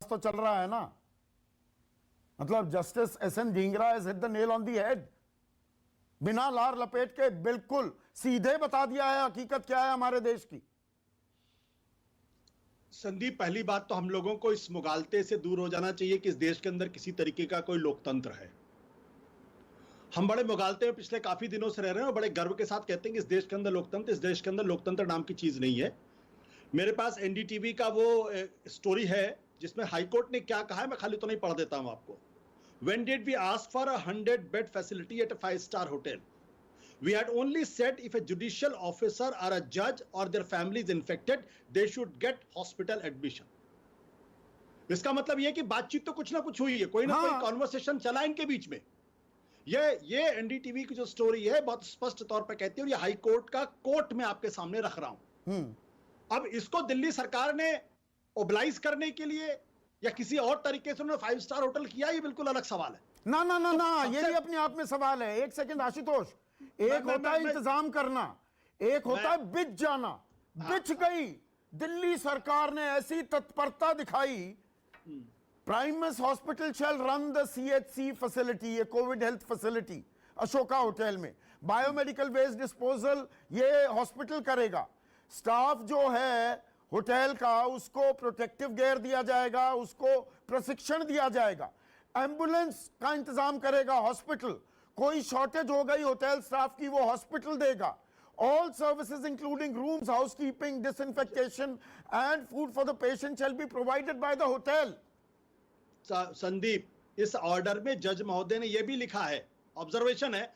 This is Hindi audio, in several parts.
तो चल रहा है ना, मतलब justice SN Dhingra has hit the nail on the head. बिना लार लपेट के बिल्कुल सीधे बता दिया है हकीकत क्या है हमारे देश की। संदीप, पहली बात तो हम लोगों को इस मुगालते से दूर हो जाना चाहिए कि इस देश के अंदर किसी तरीके का कोई लोकतंत्र है। हम बड़े मुगालते में पिछले काफी दिनों से रह रहे हैं और बड़े गर्व के साथ कहते हैं कि इस देश के अंदर लोकतंत्र, इस देश के अंदर लोकतंत्र नाम की चीज नहीं है। मेरे पास एनडीटीवी का वो स्टोरी है जिसमें हाईकोर्ट ने क्या कहा है, मैं खाली तो नहीं पढ़ देता हूं आपको। When did we ask for a 100-bed facility at a 5-star hotel? We had only said if a judicial officer or a judge or their family is infected, they should get hospital admission. इसका मतलब यह कि बातचीत तो कुछ ना कुछ हुई है, कोई ना कोई कॉन्वर्सेशन चला इनके बीच में। ये एनडीटीवी की जो स्टोरी है बहुत स्पष्ट तौर पर कहती है और ये हाई कोर्ट का कोर्ट में आपके सामने रख रहा हूं। अब इसको दिल्ली सरकार ने ओबलाइज करने के लिए या किसी और तरीके से उन्होंने 5 स्टार होटल किया, ये बिल्कुल अलग सवाल है। ना ना ना ना, ये भी अपने आप में सवाल है। एक सेकंड आशुतोष, एक होता है इंतजाम करना, एक होता है बिछ जाना। बिछ गई दिल्ली सरकार ने, ऐसी तत्परता दिखाई। Primus hospital shall run the CHC facility, ये covid health facility Ashoka hotel में। बायोमेडिकल वेस्ट डिस्पोजल ये हॉस्पिटल करेगा। स्टाफ जो है होटल का उसको प्रोटेक्टिव गियर दिया जाएगा, उसको प्रशिक्षण दिया जाएगा। एम्बुलेंस का इंतजाम करेगा हॉस्पिटल। कोई शॉर्टेज हो गई होटल स्टाफ की, वो हॉस्पिटल देगा। All services including rooms, housekeeping, disinfection and food for the patient shall be provided by the hotel. Sandeep, इस ऑर्डर में जज महोदय ने यह भी लिखा है, ऑब्जर्वेशन है,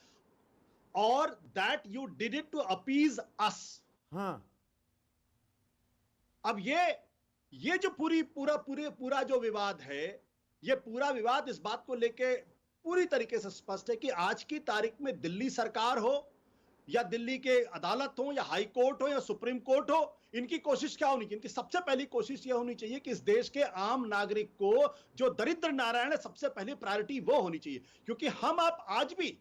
और that you did it to appease us. हाँ, अब ये जो पूरा जो विवाद है, ये पूरा विवाद इस बात को लेके पूरी तरीके से स्पष्ट है कि आज की तारीख में दिल्ली सरकार हो या दिल्ली के अदालत हो या हाई कोर्ट हो या सुप्रीम कोर्ट हो, इनकी कोशिश क्या होनी चाहिए? इनकी सबसे पहली कोशिश यह होनी चाहिए कि इस देश के आम नागरिक को, जो दरिद्र नारायण है, सबसे पहली प्रायोरिटी वो होनी चाहिए। क्योंकि हम आप आज भी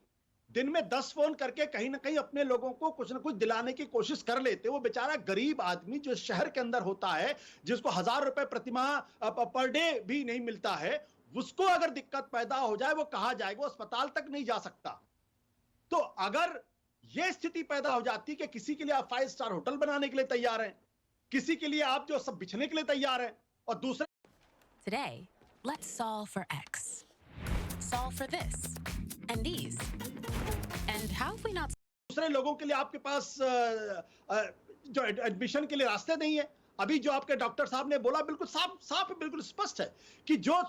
दिन में 10 फोन करके कहीं ना कहीं अपने लोगों को कुछ ना कुछ दिलाने की कोशिश कर लेते। वो बेचारा गरीब आदमी जो शहर के अंदर होता है, जिसको 1000 रुपए प्रतिमाह पर डे भी नहीं मिलता है, उसको अगर दिक्कत पैदा हो जाए, वो कहां जाएगा? वो अस्पताल तक नहीं जा सकता। तो अगर यह स्थिति पैदा हो जाती कि किसी के लिए आप 5 स्टार होटल बनाने के लिए तैयार हैं, किसी के लिए आप जो सब बिछने के लिए तैयार हैं, और दूसरे Today, let's solve for X. Solve for this and these. And how have we not? दूसरे लोगों के लिए आपके पास जो एडमिशन के लिए रास्ते नहीं है। अभी जो आपके डॉक्टर साहब ने बोला बिल्कुल साफ बिल्कुल स्पष्ट है कि जो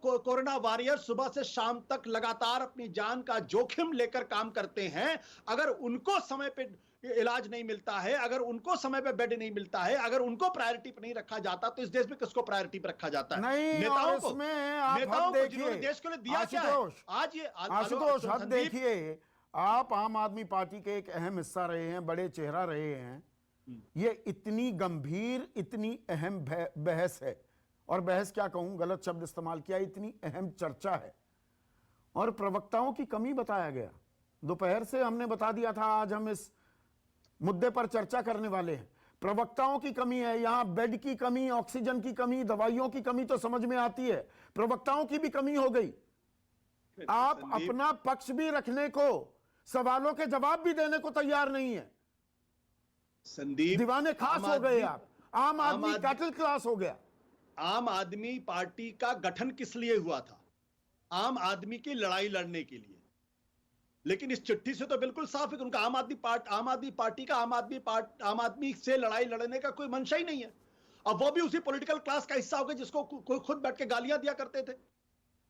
कोरोना वॉरियर सुबह से शाम तक लगातार अपनी जान का जोखिम लेकर काम करते हैं, अगर उनको समय पे इलाज नहीं मिलता है, अगर उनको समय पे बेड नहीं मिलता है, अगर उनको प्रायोरिटी पे नहीं रखा जाता, तो इस देश में किसको प्रायोरिटी पे रखा जाता है? नहीं, नेताओं को। नेताओं को जिन्होंने देश के लिए दिया क्या है? आज ये आशुतोष हद देखिए, आप आम आदमी पार्टी के एक अहम हिस्सा रहे हैं, बड़े चेहरा रहे हैं। ये इतनी गंभीर, इतनी अहम बहस है, और बहस क्या कहूं, गलत शब्द इस्तेमाल किया, इतनी अहम चर्चा है, और प्रवक्ताओं की कमी बताया गया। दोपहर से हमने बता दिया था आज हम इस मुद्दे पर चर्चा करने वाले हैं। प्रवक्ताओं की कमी है, यहां बेड की कमी, ऑक्सीजन की कमी, दवाइयों की कमी तो समझ में आती है, प्रवक्ताओं की भी कमी हो गई। आप अपना पक्ष भी रखने को, सवालों के जवाब भी देने को तैयार नहीं है। संदीप, दीवाने खास हो गए आप, आम आदमी कैटल क्लास हो गया। आम आदमी पार्टी का गठन किस लिए हुआ था? आम आदमी की लड़ाई लड़ने के लिए। लेकिन इस चिट्ठी से तो बिल्कुल साफ है कि उनका आम आदमी पार्टी का आम आदमी से लड़ाई लड़ने का कोई मंशा ही नहीं है। अब वो भी उसी पॉलिटिकल क्लास का हिस्सा हो गए जिसको कोई खुद बैठ के गालियां दिया करते थे,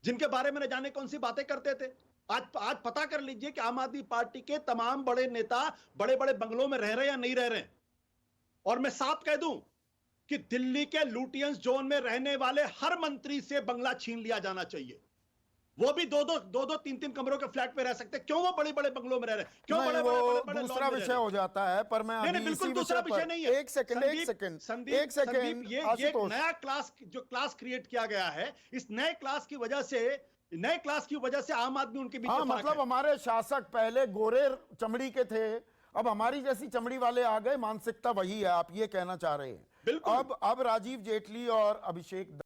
जिनके बारे में न जाने कौन सी बातें करते थे। आज पता कर लीजिए कि आम आदमी पार्टी के तमाम बड़े नेता बड़े बड़े बंगलों में रह रहे हैं या नहीं रह रहे हैं। और मैं साफ कह दूं कि दिल्ली के लुटियंस जोन में रहने वाले हर मंत्री से बंगला छीन लिया जाना चाहिए। वो भी दो तीन कमरों के फ्लैट में रह सकते हैं। क्यों वो बड़े बड़े बंगलों में रह रहे हैं? क्यों बड़े दूसरा विषय हो जाता है। पर मैं नहीं, बिल्कुल दूसरा विषय नहीं है। एक सेकंड ये नया क्लास क्रिएट किया गया है। इस नए क्लास की वजह से आम आदमी उनके बीच मतलब हमारे शासक पहले गोरे चमड़ी के थे, अब हमारी जैसी चमड़ी वाले आ गए। मानसिकता वही है, आप ये कहना चाह रहे हैं। बिल्कुल। अब राजीव जेटली और अभिषेक